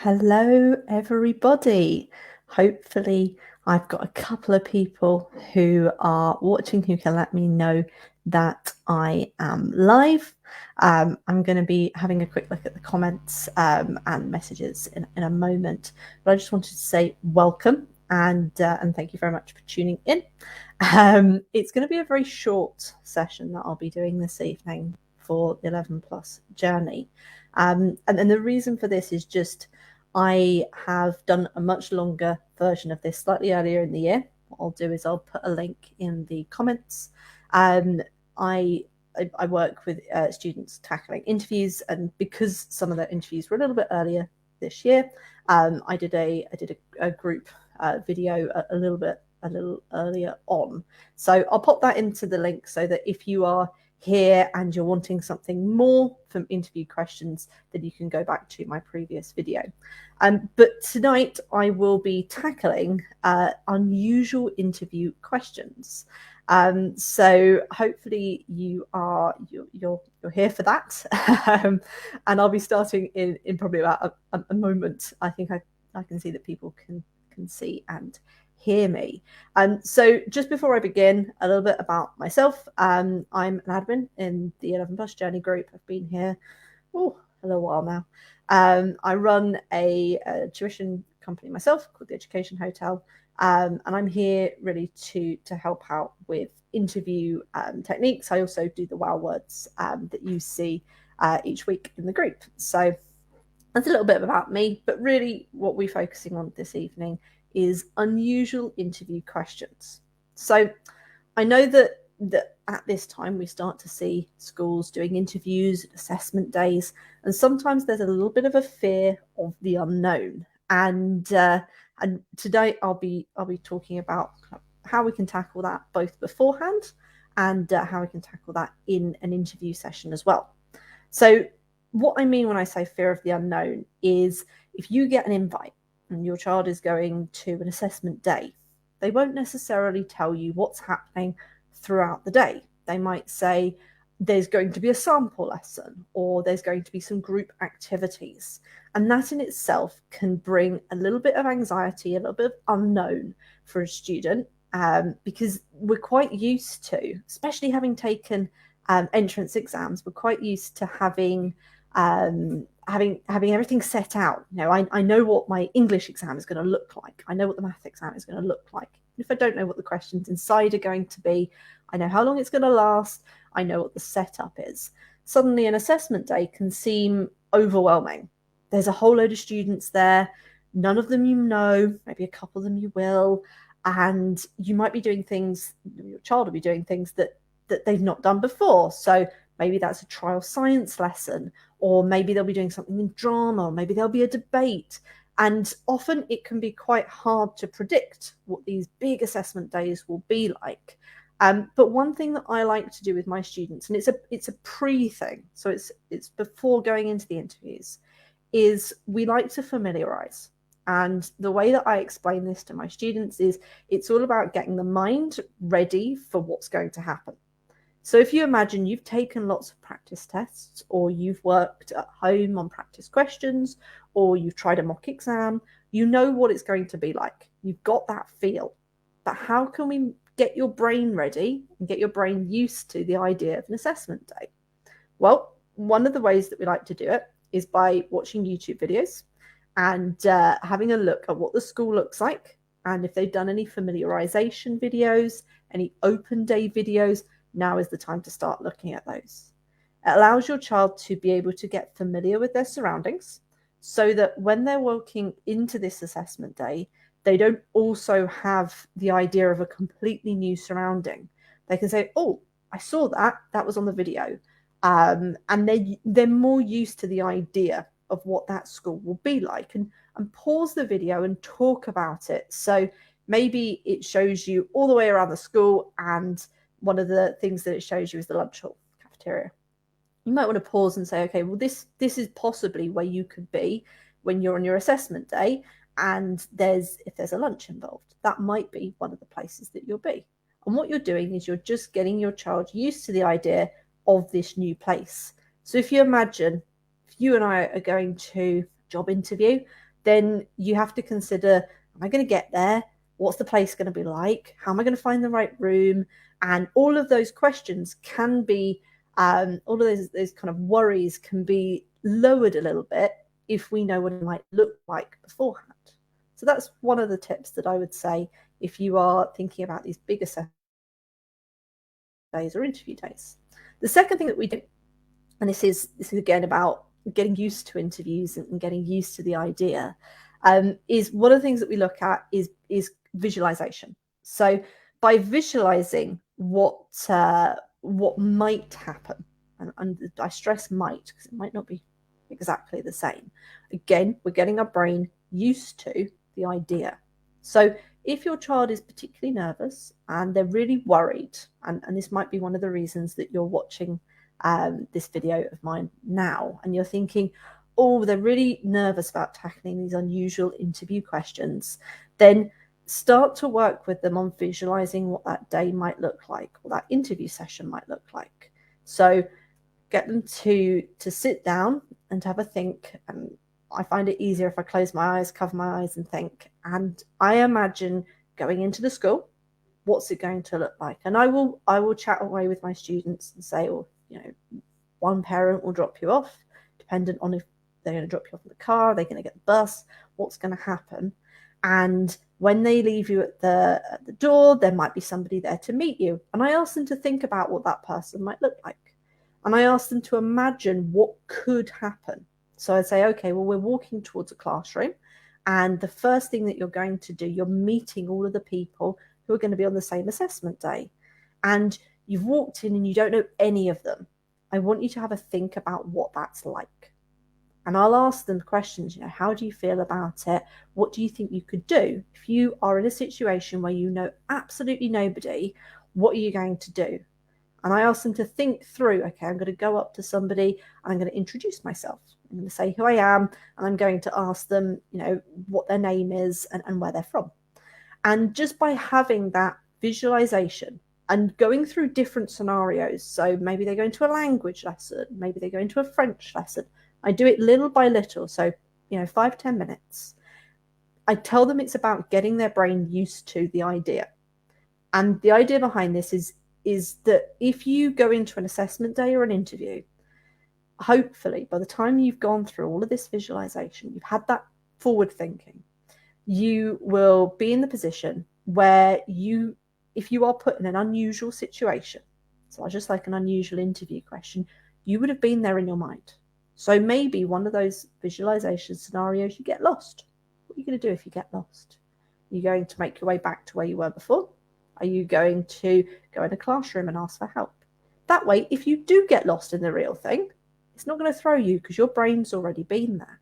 Hello, everybody. Hopefully, I've got a couple of people who are watching who can let me know that I am live. I'm going to be having a quick look at the comments and messages in a moment, but I just wanted to say welcome and thank you very much for tuning in. It's going to be a very short session that I'll be doing this evening for the 11 plus journey. And the reason for this is just I have done a much longer version of this slightly earlier in the year. What I'll do is I'll put a link in the comments. I work with students tackling interviews, and because some of the interviews were a little bit earlier this year, I did a group video a little earlier on. So I'll pop that into the link so that if you are here and you're wanting something more from interview questions, then you can go back to my previous video. But tonight I will be tackling unusual interview questions. So hopefully you're here for that. And I'll be starting in probably about a moment. I think I can see that people can see and hear me. So just before I begin, a little bit about myself. I'm an admin in the 11 Plus Journey group. I've been here a little while now. I run a tuition company myself called the Education Hotel, and I'm here really to help out with interview techniques. I also do the wow words that you see each week in the group. So that's a little bit about me, but really what we're focusing on this evening is unusual interview questions. So I know that at this time we start to see schools doing interviews, assessment days, and sometimes there's a little bit of a fear of the unknown. And today I'll be talking about how we can tackle that both beforehand and how we can tackle that in an interview session as well. So what I mean when I say fear of the unknown is if you get an invite and your child is going to an assessment day, they won't necessarily tell you what's happening throughout the day. They might say there's going to be a sample lesson or there's going to be some group activities. And that in itself can bring a little bit of anxiety, a little bit of unknown for a student, because we're quite used to, especially having taken entrance exams, we're quite used to having everything set out. You know, I know what my English exam is going to look like. I know what the math exam is going to look like. If I don't know what the questions inside are going to be, I know how long it's going to last. I know what the setup is. Suddenly an assessment day can seem overwhelming. There's a whole load of students there. None of them you know, maybe a couple of them you will. And you might be doing things, your child will be doing things that they've not done before. So maybe that's a trial science lesson, or maybe they'll be doing something in drama, or maybe there'll be a debate. And often it can be quite hard to predict what these big assessment days will be like. But one thing that I like to do with my students, and it's a pre-thing, so it's before going into the interviews, is we like to familiarize. And the way that I explain this to my students is it's all about getting the mind ready for what's going to happen. So if you imagine you've taken lots of practice tests, or you've worked at home on practice questions, or you've tried a mock exam, you know what it's going to be like. You've got that feel. But how can we get your brain ready and get your brain used to the idea of an assessment day? Well, one of the ways that we like to do it is by watching YouTube videos and having a look at what the school looks like. And if they've done any familiarization videos, any open day videos, now is the time to start looking at those. It allows your child to be able to get familiar with their surroundings so that when they're walking into this assessment day, they don't also have the idea of a completely new surrounding. They can say, oh, I saw that was on the video. And they're more used to the idea of what that school will be like, and pause the video and talk about it. So maybe it shows you all the way around the school, and one of the things that it shows you is the lunch hall cafeteria. You might want to pause and say, okay, well, this is possibly where you could be when you're on your assessment day, and if there's a lunch involved, that might be one of the places that you'll be. And what you're doing is you're just getting your child used to the idea of this new place. So if you imagine, if you and I are going to a job interview, then you have to consider, am I going to get there? What's the place going to be like? How am I going to find the right room? And all of those questions can be, all of those kind of worries can be lowered a little bit if we know what it might look like beforehand. So that's one of the tips that I would say if you are thinking about these big assessment days or interview days. The second thing that we do, and this is again about getting used to interviews and getting used to the idea, is one of the things that we look at is visualization. So by visualizing what might happen, and I stress might because it might not be exactly the same. Again, we're getting our brain used to the idea. So if your child is particularly nervous and they're really worried, and this might be one of the reasons that you're watching this video of mine now, and you're thinking, oh, they're really nervous about tackling these unusual interview questions, then start to work with them on visualizing what that day might look like, or that interview session might look like. So get them to sit down and have a think. And I find it easier if I close my eyes, cover my eyes, and think. And I imagine going into the school, what's it going to look like? And I will chat away with my students and say, well, one parent will drop you off, dependent on if they're going to drop you off in the car, they're going to get the bus, what's going to happen. And when they leave you at the door, there might be somebody there to meet you. And I ask them to think about what that person might look like. And I ask them to imagine what could happen. So I say, okay, well, we're walking towards a classroom. And the first thing that you're going to do, you're meeting all of the people who are going to be on the same assessment day. And you've walked in and you don't know any of them. I want you to have a think about what that's like. And I'll ask them questions, how do you feel about it? What do you think you could do? If you are in a situation where you know absolutely nobody, what are you going to do? And I ask them to think through, okay, I'm going to go up to somebody and I'm going to introduce myself. I'm going to say who I am, and I'm going to ask them, what their name is and where they're from. And just by having that visualization and going through different scenarios, so maybe they go into a language lesson, maybe they go into a French lesson. I do it little by little, so 5-10 minutes. I tell them it's about getting their brain used to the idea. And the idea behind this is that if you go into an assessment day or an interview, hopefully by the time you've gone through all of this visualization, you've had that forward thinking, you will be in the position where if you are put in an unusual situation, so just like an unusual interview question, you would have been there in your mind. So maybe one of those visualization scenarios, you get lost. What are you going to do if you get lost? Are you going to make your way back to where you were before? Are you going to go in a classroom and ask for help? That way, if you do get lost in the real thing, it's not going to throw you because your brain's already been there.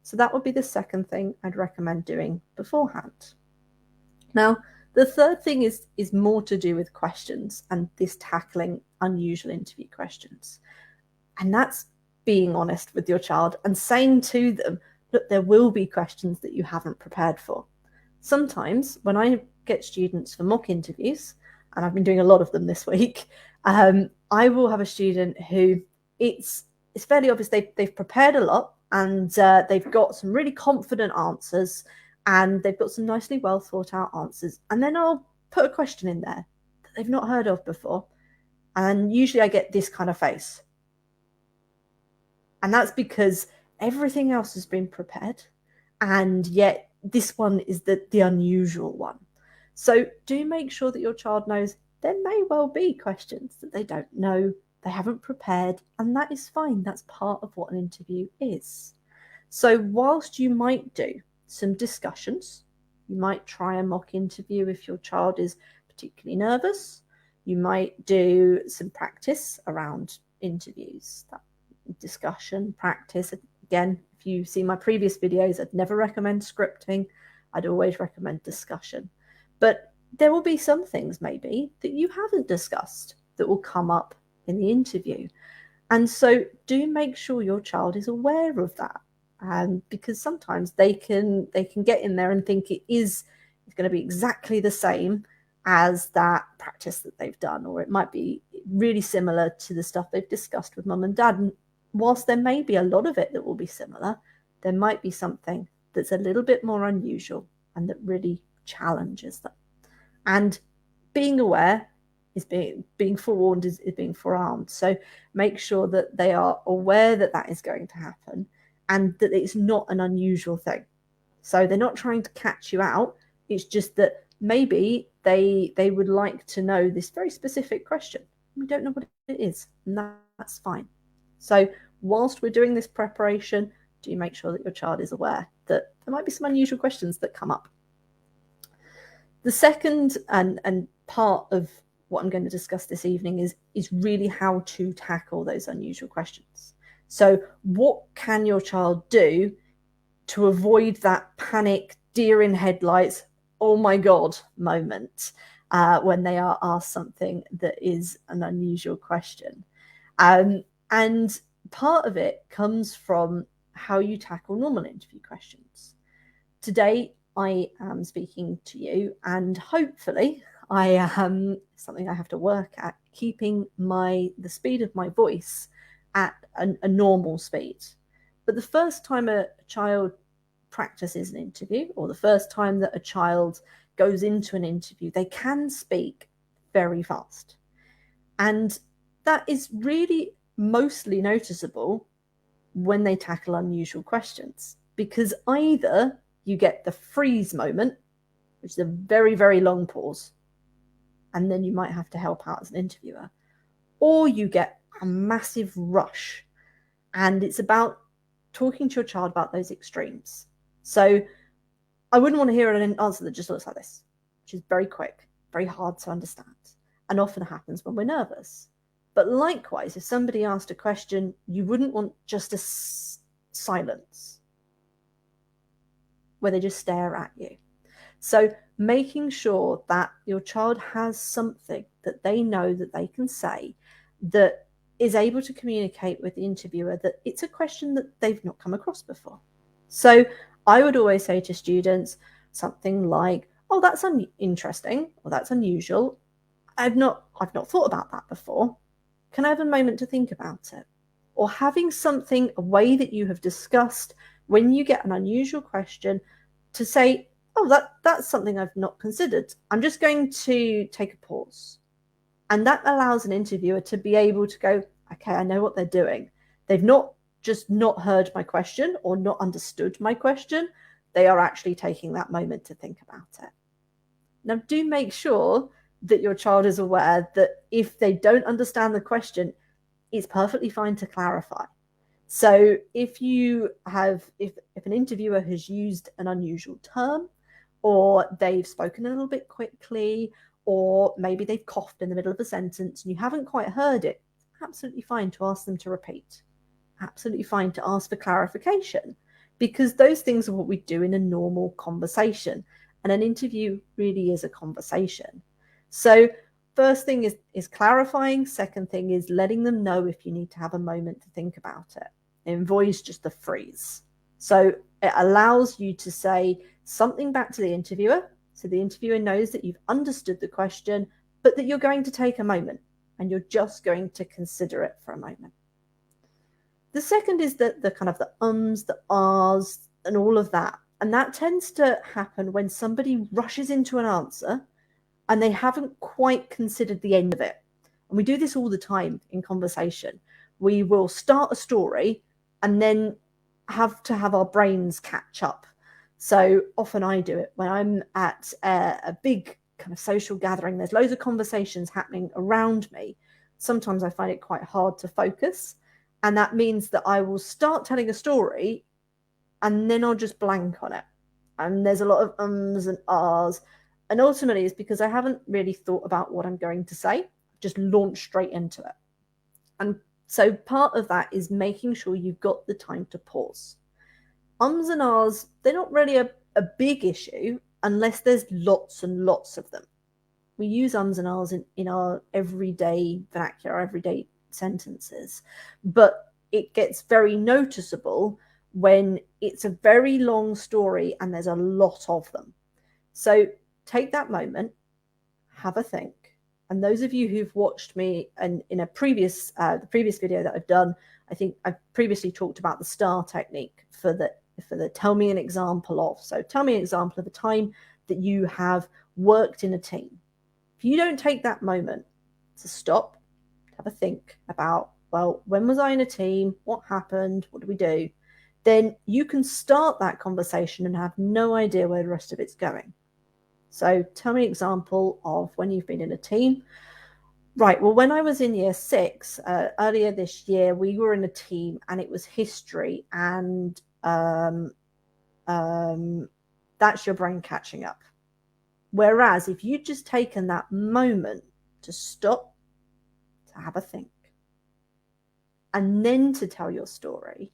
So that would be the second thing I'd recommend doing beforehand. Now, the third thing is more to do with questions and this tackling unusual interview questions. And that's being honest with your child and saying to them, look, there will be questions that you haven't prepared for. Sometimes when I get students for mock interviews, and I've been doing a lot of them this week, I will have a student who it's fairly obvious they've prepared a lot, and they've got some really confident answers, and they've got some nicely well thought out answers. And then I'll put a question in there that they've not heard of before. And usually I get this kind of face. And that's because everything else has been prepared, and yet this one is the unusual one. So do make sure that your child knows there may well be questions that they don't know, they haven't prepared, and that is fine. That's part of what an interview is. So whilst you might do some discussions, you might try a mock interview if your child is particularly nervous. You might do some practice around interviews, that discussion, practice. Again, if you see my previous videos, I'd never recommend scripting. I'd always recommend discussion. But there will be some things maybe that you haven't discussed that will come up in the interview. And so do make sure your child is aware of that. Because sometimes they can get in there and think it's going to be exactly the same as that practice that they've done, or it might be really similar to the stuff they've discussed with mum and dad. And whilst there may be a lot of it that will be similar, there might be something that's a little bit more unusual and that really challenges them. And being aware is being forewarned is being forearmed. So make sure that they are aware that that is going to happen and that it's not an unusual thing. So they're not trying to catch you out. It's just that maybe they would like to know this very specific question. We don't know what it is, and that's fine. So whilst we're doing this preparation, do make sure that your child is aware that there might be some unusual questions that come up. The second and part of what I'm going to discuss this evening is really how to tackle those unusual questions. So what can your child do to avoid that panic, deer in headlights, oh my God moment when they are asked something that is an unusual question? And part of it comes from how you tackle normal interview questions. Today, I am speaking to you, and hopefully I am something I have to work at, keeping the speed of my voice at a normal speed. But the first time a child practices an interview, or the first time that a child goes into an interview, they can speak very fast. And that is really mostly noticeable when they tackle unusual questions, because either you get the freeze moment, which is a very, very long pause, and then you might have to help out as an interviewer, or you get a massive rush. And it's about talking to your child about those extremes. So I wouldn't want to hear an answer that just looks like this, which is very quick, very hard to understand, and often happens when we're nervous. But likewise, if somebody asked a question, you wouldn't want just a silence where they just stare at you. So making sure that your child has something that they know that they can say that is able to communicate with the interviewer that it's a question that they've not come across before. So I would always say to students something like, oh, that's interesting, or that's unusual. I've not thought about that before. Can I have a moment to think about it? Or having something, a way that you have discussed when you get an unusual question, to say, oh, that's something I've not considered. I'm just going to take a pause. And that allows an interviewer to be able to go, okay, I know what they're doing. They've not just not heard my question or not understood my question. They are actually taking that moment to think about it. Now, do make sure that your child is aware that if they don't understand the question, it's perfectly fine to clarify. So if an interviewer has used an unusual term, or they've spoken a little bit quickly, or maybe they've coughed in the middle of a sentence and you haven't quite heard it, absolutely fine to ask them to repeat. Absolutely fine to ask for clarification, because those things are what we do in a normal conversation. And an interview really is a conversation. So first thing is clarifying. Second thing is letting them know if you need to have a moment to think about it. It avoids just the freeze. So it allows you to say something back to the interviewer, so the interviewer knows that you've understood the question, but that you're going to take a moment and you're just going to consider it for a moment. The second is the kind of the ums, the ahs, and all of that. And that tends to happen when somebody rushes into an answer and they haven't quite considered the end of it. And we do this all the time in conversation. We will start a story and then have to have our brains catch up. So often I do it when I'm at a big kind of social gathering. There's loads of conversations happening around me. Sometimes I find it quite hard to focus. And that means that I will start telling a story and then I'll just blank on it. And there's a lot of ums and ahs. And ultimately it's because I haven't really thought about what I'm going to say. I've just launched straight into it. And so part of that is making sure you've got the time to pause. Ums and ahs, they're not really a big issue unless there's lots and lots of them. We use ums and ahs in our everyday vernacular, everyday sentences, but it gets very noticeable when it's a very long story and there's a lot of them. So take that moment, have a think. And those of you who've watched me and in the previous video that I've done, I think I've previously talked about the STAR technique for the for the tell me an example of. So tell me an example of a time that you have worked in a team. If you don't take that moment to stop, have a think about, well, when was I in a team? What happened? What did we do? Then you can start that conversation and have no idea where the rest of it's going. So tell me an example of when you've been in a team. Right, well, when I was in year 6, earlier this year, we were in a team and it was history, and that's your brain catching up. Whereas if you'd just taken that moment to stop, to have a think, and then to tell your story,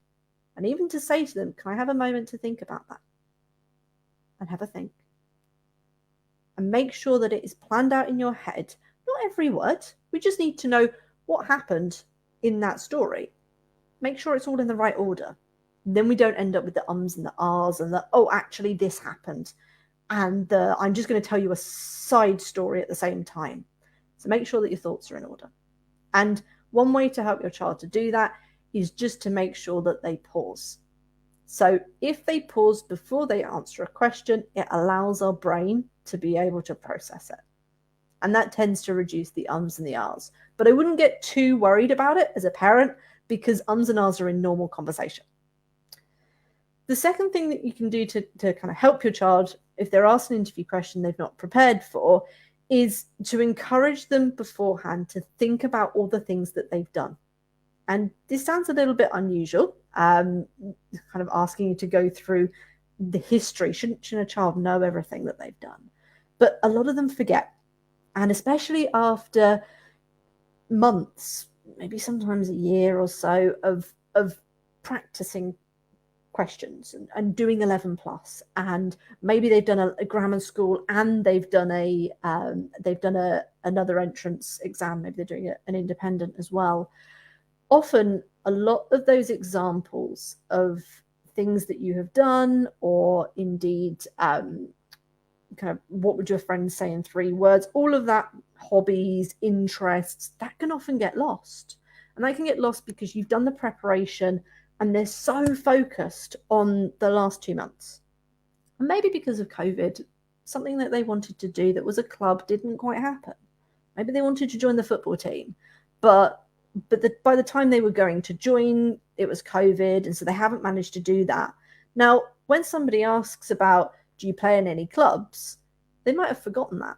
and even to say to them, can I have a moment to think about that? And have a think. And make sure that it is planned out in your head. Not every word. We just need to know what happened in that story. Make sure it's all in the right order. And then we don't end up with the ums and the ahs and the, oh, actually this happened. And I'm just going to tell you a side story at the same time. So make sure that your thoughts are in order. And one way to help your child to do that is just to make sure that they pause. So if they pause before they answer a question, it allows our brain to be able to process it. And that tends to reduce the ums and the ahs. But I wouldn't get too worried about it as a parent, because ums and ahs are in normal conversation. The second thing that you can do to kind of help your child, if they're asked an interview question they've not prepared for, is to encourage them beforehand to think about all the things that they've done. And this sounds a little bit unusual, kind of asking you to go through the history. Shouldn't a child know everything that they've done? But a lot of them forget. And especially after months, maybe sometimes a year or so of practicing questions and doing 11 plus, and maybe they've done a grammar school and they've done another entrance exam, maybe they're doing an independent as well. Often a lot of those examples of things that you have done, or indeed kind of what would your friends say in 3 words, all of that, hobbies, interests, that can often get lost. And that can get lost because you've done the preparation and they're so focused on the last 2 months. And maybe because of COVID, something that they wanted to do that was a club didn't quite happen. Maybe they wanted to join the football team, but by the time they were going to join, it was COVID, and so they haven't managed to do that. Now, when somebody asks about, do you play in any clubs, they might have forgotten that,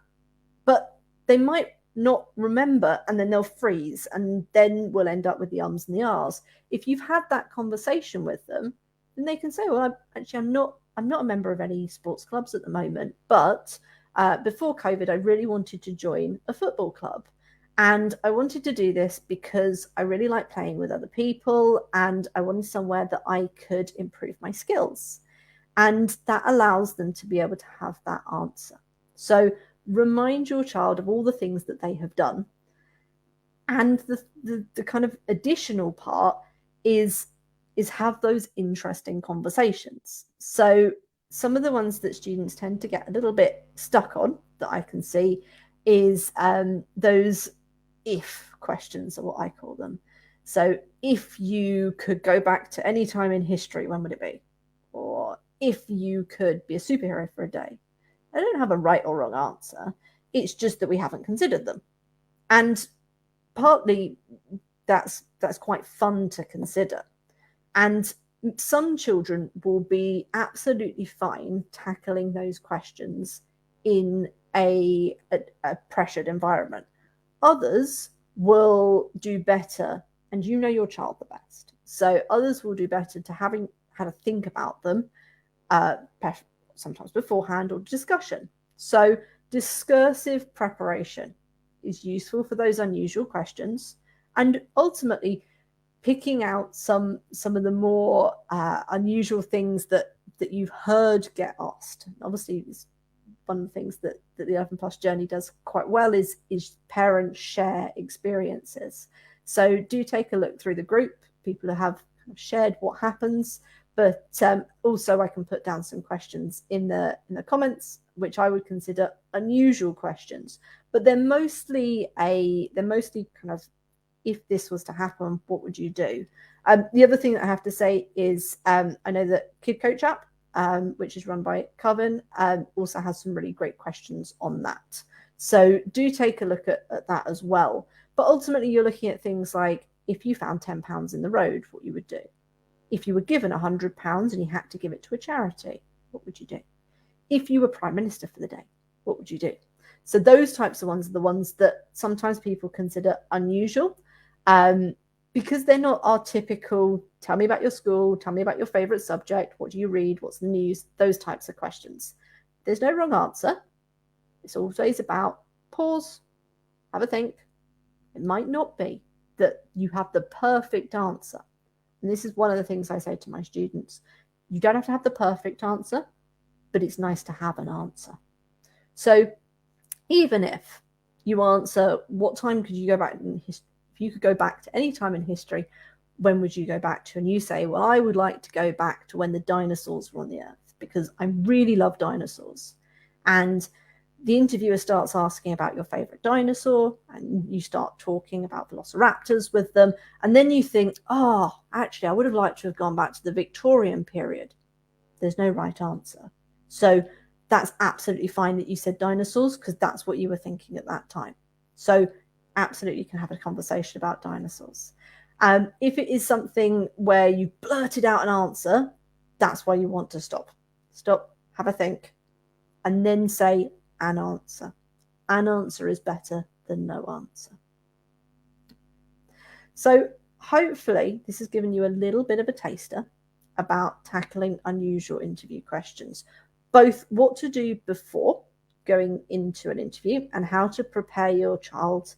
but they might not remember, and then they'll freeze, and then we'll end up with the ums and the ahs. If you've had that conversation with them, then they can say, well, I'm not a member of any sports clubs at the moment, but before COVID, I really wanted to join a football club. And I wanted to do this because I really like playing with other people, and I wanted somewhere that I could improve my skills. And that allows them to be able to have that answer. So remind your child of all the things that they have done. And the kind of additional part is have those interesting conversations. So some of the ones that students tend to get a little bit stuck on, that I can see, is those if questions, are what I call them. So if you could go back to any time in history, when would it be? Or if you could be a superhero for a day. I don't have a right or wrong answer. It's just that we haven't considered them. And partly that's quite fun to consider. And some children will be absolutely fine tackling those questions in a pressured environment. Others will do better, and you know your child the best. So others will do better to having had a think about them, sometimes beforehand, or discussion. So discursive preparation is useful for those unusual questions, and ultimately picking out some of the more unusual things that you've heard get asked. Obviously, one of the things that the 11 plus journey does quite well is parents share experiences. So do take a look through the group, people who have shared what happens, but also I can put down some questions in the comments, which I would consider unusual questions, but they're mostly kind of if this was to happen, what would you do? The other thing that I have to say is I know that Kid Coach app, which is run by Coven, also has some really great questions on that. So do take a look at that as well. But ultimately, you're looking at things like if you found £10 in the road, what you would do. If you were given £100 and you had to give it to a charity, what would you do? If you were Prime Minister for the day, what would you do? So those types of ones are the ones that sometimes people consider unusual because they're not our typical, tell me about your school, tell me about your favorite subject, what do you read, what's the news, those types of questions. There's no wrong answer. It's always about pause, have a think. It might not be that you have the perfect answer. And this is one of the things I say to my students. You don't have to have the perfect answer, but it's nice to have an answer. So even if you answer, what time could you go back in history? If you could go back to any time in history, when would you go back to? And you say, well, I would like to go back to when the dinosaurs were on the earth because I really love dinosaurs. And the interviewer starts asking about your favorite dinosaur, and you start talking about velociraptors with them. And then you think, oh, actually, I would have liked to have gone back to the Victorian period. There's no right answer. So that's absolutely fine that you said dinosaurs because that's what you were thinking at that time. So absolutely you can have a conversation about dinosaurs. If it is something where you blurted out an answer, that's why you want to stop. Stop, have a think, and then say an answer. An answer is better than no answer. So hopefully this has given you a little bit of a taster about tackling unusual interview questions, both what to do before going into an interview and how to prepare your child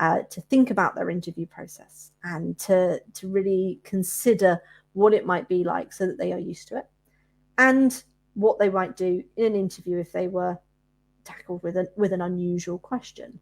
to think about their interview process and to really consider what it might be like so that they are used to it, and what they might do in an interview if they were tackled with an unusual question.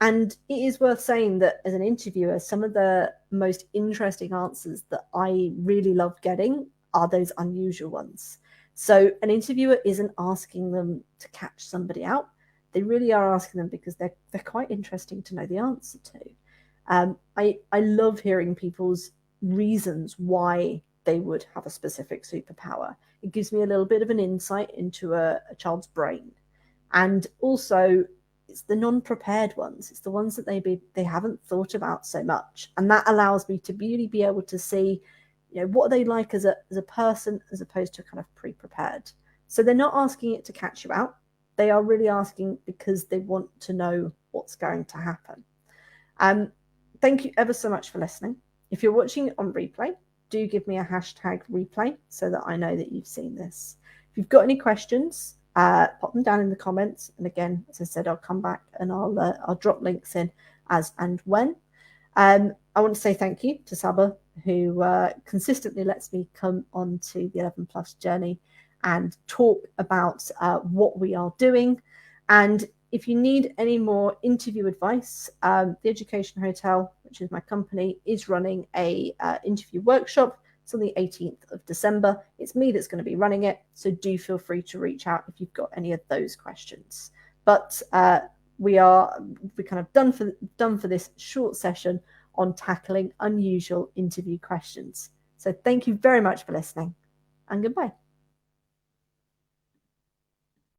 And it is worth saying that as an interviewer, some of the most interesting answers that I really love getting are those unusual ones. So an interviewer isn't asking them to catch somebody out. They really are asking them because they're quite interesting to know the answer to. I love hearing people's reasons why they would have a specific superpower. It gives me a little bit of an insight into a child's brain. And also, it's the non-prepared ones. It's the ones that they haven't thought about so much. And that allows me to really be able to see, what are they like as a person as opposed to kind of pre-prepared. So they're not asking it to catch you out. They are really asking because they want to know what's going to happen. Thank you ever so much for listening. If you're watching it on replay, do give me a hashtag replay so that I know that you've seen this. If you've got any questions, pop them down in the comments. And again, as I said, I'll come back and I'll drop links in as and when. I want to say thank you to Saba, who consistently lets me come onto the 11 Plus journey and talk about what we are doing. And if you need any more interview advice, the Education Hotel, which is my company, is running a interview workshop. It's on the 18th of December. It's me that's going to be running it, so do feel free to reach out if you've got any of those questions. But we're kind of done for this short session on tackling unusual interview questions. So thank you very much for listening, and goodbye.